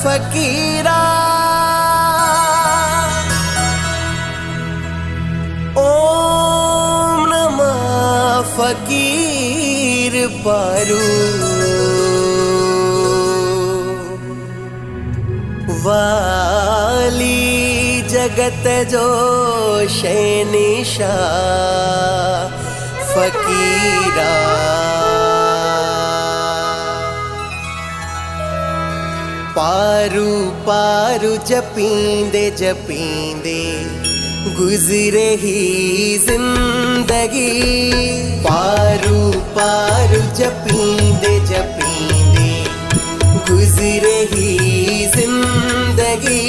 फकीरा ओम नमः फकीर पारू वाली जगत जो शैनिशा फकीरा पारू पारू जपींदे जपींदे गुजरे ही जिंदगी पारू पारू जपींदे जपींदे गुजरे ही जिंदगी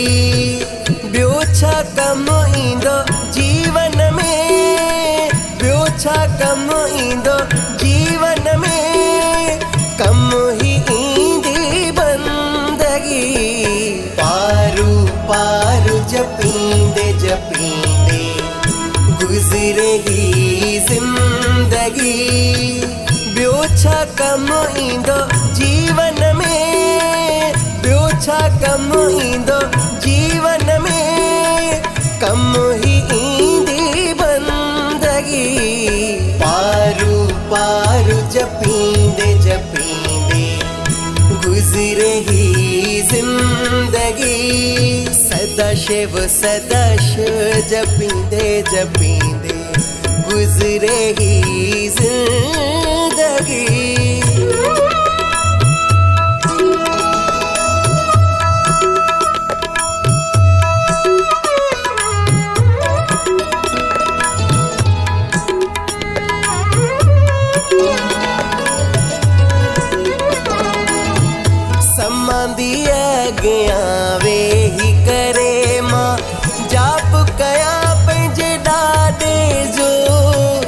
ब्योछा कम ईंदो जीवन में ब्योछा कम ईंदो जीवन में कम ही ईंदी बंदगी पारू पारू जपींदे जपींदे गुजरे ही जिंदगी ब्योछा कम ईंदो जीवन में ब्योछा कम ईंदो जीवन में कम ही ईंदी बंदगी पारू पारू जपींदे जपींदे गुजरे ही जिंदगी सदाशिव सदाशिव जपींदे जपींदे गुजरे ही जिंदगी दिया गया वे ही करे माँ जाप कया पंहिंजे ॾाॾे जो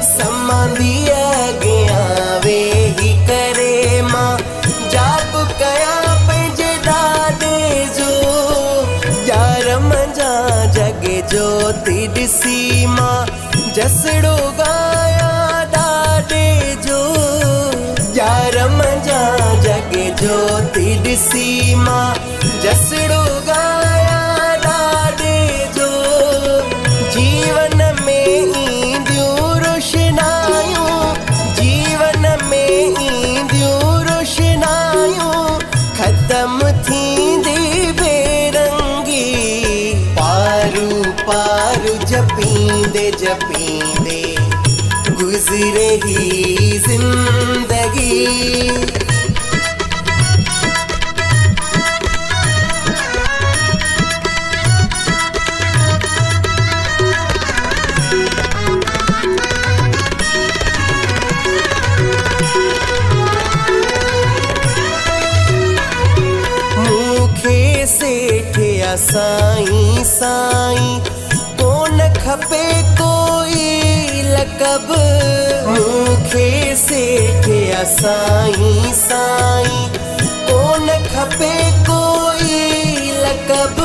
समा दिया गया वे ही करे माँ जाप कया पंहिंजे ॾाॾे जो यार मंझा जगे ज्योति ॾिसी मां जसड़ो गाया ॾाॾे जो यार मंझा जगे ज्योति ॾिसी मां जसड़ो गाया ॾाॾे जो जीवन में ईंदियूं रोशनायूं जीवन में ईंदियूं रोशनायूं ख़त्म थींदी बेरंगी पारू पारू जपींदे जपींदे गुजरे ही जिंदगी सेठिया साईं साईं कोन खपे कोई लक़ब मूंखे सेठिया साईं साईं कोन खपे कोई लक़ब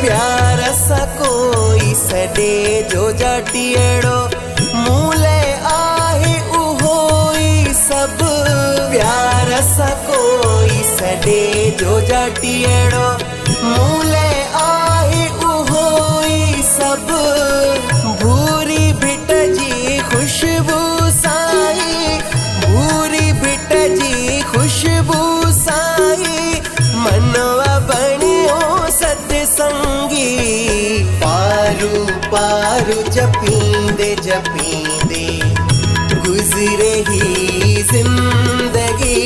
प्यार सां कोई सॾे जो जाटीअड़ो मूं लाइ आहे उहो ई सभु प्यार सां कोई सॾे जो जाटीअड़ो मूं लाइ आहे उहो ई सभु भूरी भिट जी ख़ुशबू साई भूरी भिट जी ख़ुशबू साई मनवा बणियो सत्संगी पारू पारू जपींदे जपींदे गुजरे ही जिंदगी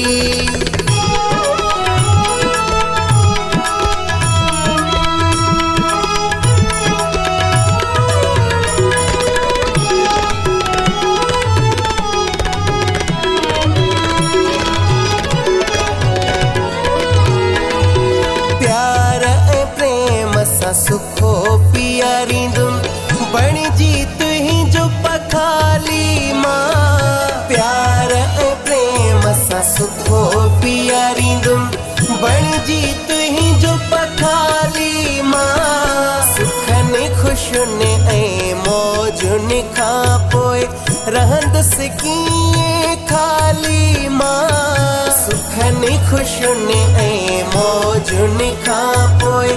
सुखो पियारींदुम बणिजी तुंहिंजो पखाली मां प्यार ऐं प्रेम सां सुखो पियारींदुम बणिजी तुंहिंजो पखाली मां सुखनि ख़ुशियुनि ऐं मौजुनि खां पोइ रहंदुसि कीअं खाली मां सुखनि नी खुशुनि ऐं मौजुनि खां पोइ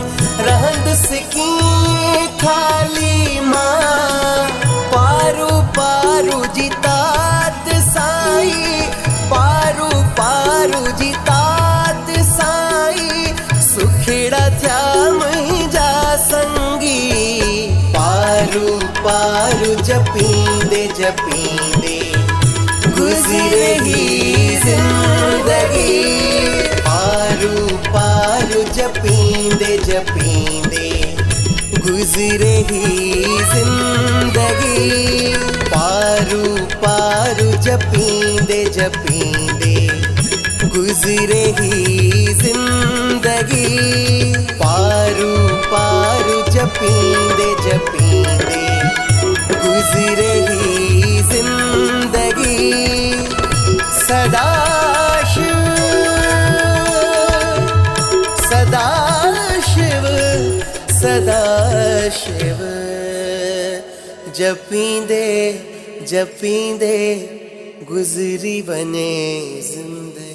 रहंदुसि कीअं ख़ाली मां। पारू पारू जी तात साईं, पारू पारू जी तात साईं, सुखिड़ा थिया मुंहिंजा संगी। पारू पारू जपींदे जपींदे गुज़रे ही ज़िंदगी। पारू पारू जपींदे जपींदे गुज़रे ही ज़िंदगी। पारू पारू जपींदे जपींदे गुज़रे ही ज़िंदगी। पारू पारू जपींदे जपींदे गुज़रे ही ज़िंदगी। सदाशिव सदाशिव सदाशिव, जपींदे जपींदे गुज़री वञे ज़िंदगी।